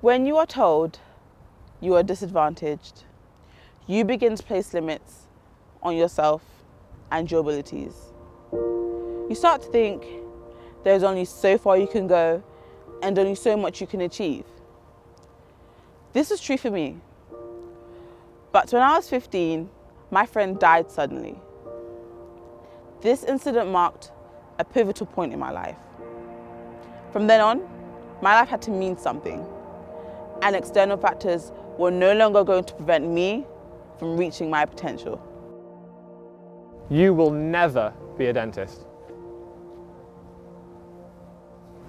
When you are told you are disadvantaged, you begin to place limits on yourself and your abilities. You start to think there's only so far you can go and only so much you can achieve. This was true for me. But when I was 15, my friend died suddenly. This incident marked a pivotal point in my life. From then on, my life had to mean something, and external factors were no longer going to prevent me from reaching my potential. You will never be a dentist.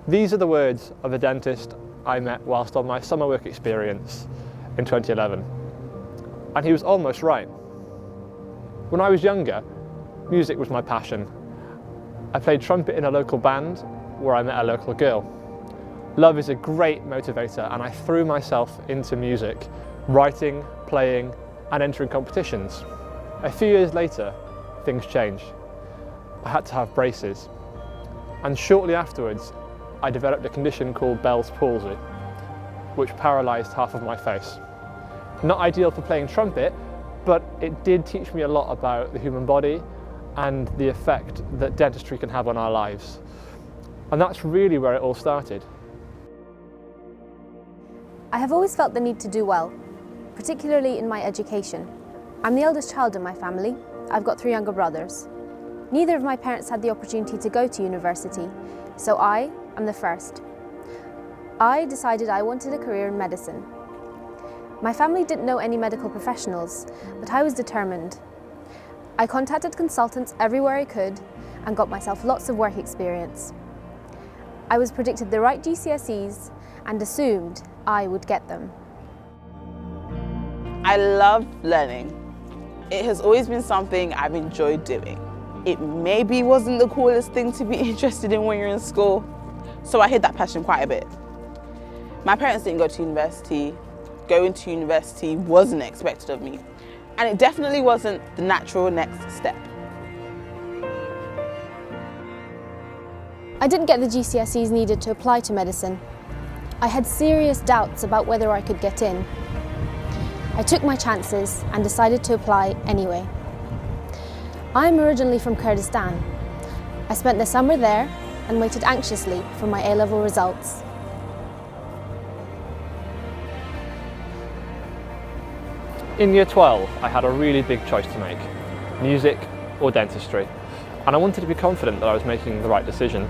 These are the words of a dentist I met whilst on my summer work experience in 2011. And he was almost right. When I was younger, music was my passion. I played trumpet in a local band where I met a local girl. Love is a great motivator, and I threw myself into music, writing, playing, and entering competitions. A few years later, things changed. I had to have braces. And shortly afterwards, I developed a condition called Bell's palsy, which paralysed half of my face. Not ideal for playing trumpet, but it did teach me a lot about the human body and the effect that dentistry can have on our lives. And that's really where it all started. I have always felt the need to do well, particularly in my education. I'm the eldest child in my family. I've got 3 younger brothers. Neither of my parents had the opportunity to go to university, so I am the first. I decided I wanted a career in medicine. My family didn't know any medical professionals, but I was determined. I contacted consultants everywhere I could and got myself lots of work experience. I was predicted the right GCSEs and assumed I would get them. I love learning. It has always been something I've enjoyed doing. It maybe wasn't the coolest thing to be interested in when you're in school, so I hid that passion quite a bit. My parents didn't go to university. Going to university wasn't expected of me, and it definitely wasn't the natural next step. I didn't get the GCSEs needed to apply to medicine. I had serious doubts about whether I could get in. I took my chances and decided to apply anyway. I'm originally from Kurdistan. I spent the summer there and waited anxiously for my A-level results. In year 12, I had a really big choice to make, music or dentistry, and I wanted to be confident that I was making the right decision.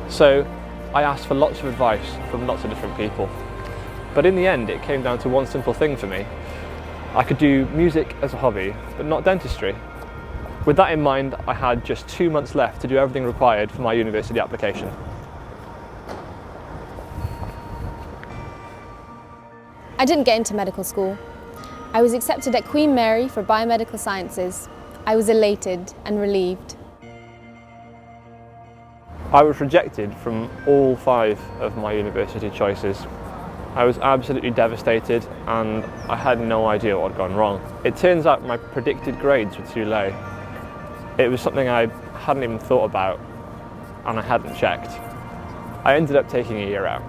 So I asked for lots of advice from lots of different people. But in the end, it came down to one simple thing for me. I could do music as a hobby, but not dentistry. With that in mind, I had just 2 months left to do everything required for my university application. I didn't get into medical school. I was accepted at Queen Mary for biomedical sciences. I was elated and relieved. I was rejected from all 5 of my university choices. I was absolutely devastated and I had no idea what had gone wrong. It turns out my predicted grades were too low. It was something I hadn't even thought about and I hadn't checked. I ended up taking a year out.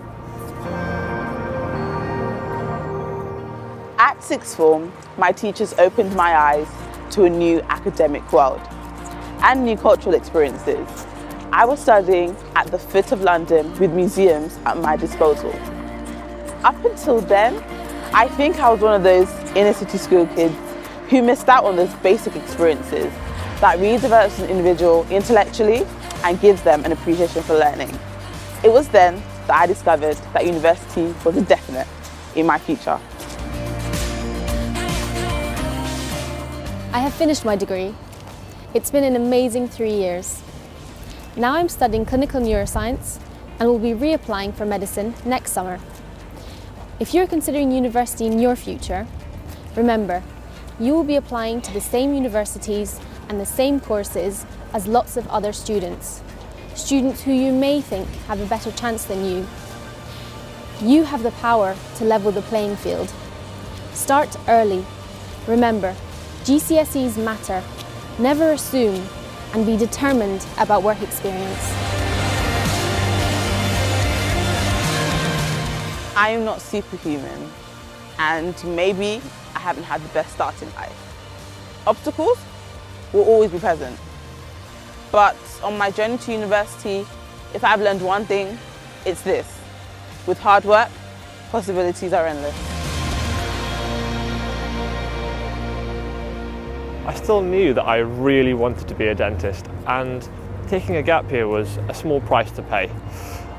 At sixth form, my teachers opened my eyes to a new academic world and new cultural experiences. I was studying at the foot of London with museums at my disposal. Up until then, I think I was one of those inner city school kids who missed out on those basic experiences that really develops an individual intellectually and gives them an appreciation for learning. It was then that I discovered that university was a definite in my future. I have finished my degree. It's been an amazing 3 years. Now I'm studying clinical neuroscience and will be reapplying for medicine next summer. If you're considering university in your future, remember, you will be applying to the same universities and the same courses as lots of other students. Students who you may think have a better chance than you. You have the power to level the playing field. Start early. Remember, GCSEs matter. Never assume and be determined about work experience. I'm not superhuman, and maybe I haven't had the best start in life. Obstacles will always be present. But on my journey to university, if I've learned one thing, it's this. With hard work, possibilities are endless. I still knew that I really wanted to be a dentist, and taking a gap year was a small price to pay.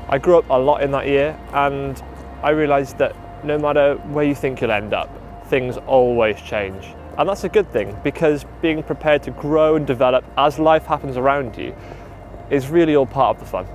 I grew up a lot in that year, and I realised that no matter where you think you'll end up, things always change. And that's a good thing, because being prepared to grow and develop as life happens around you is really all part of the fun.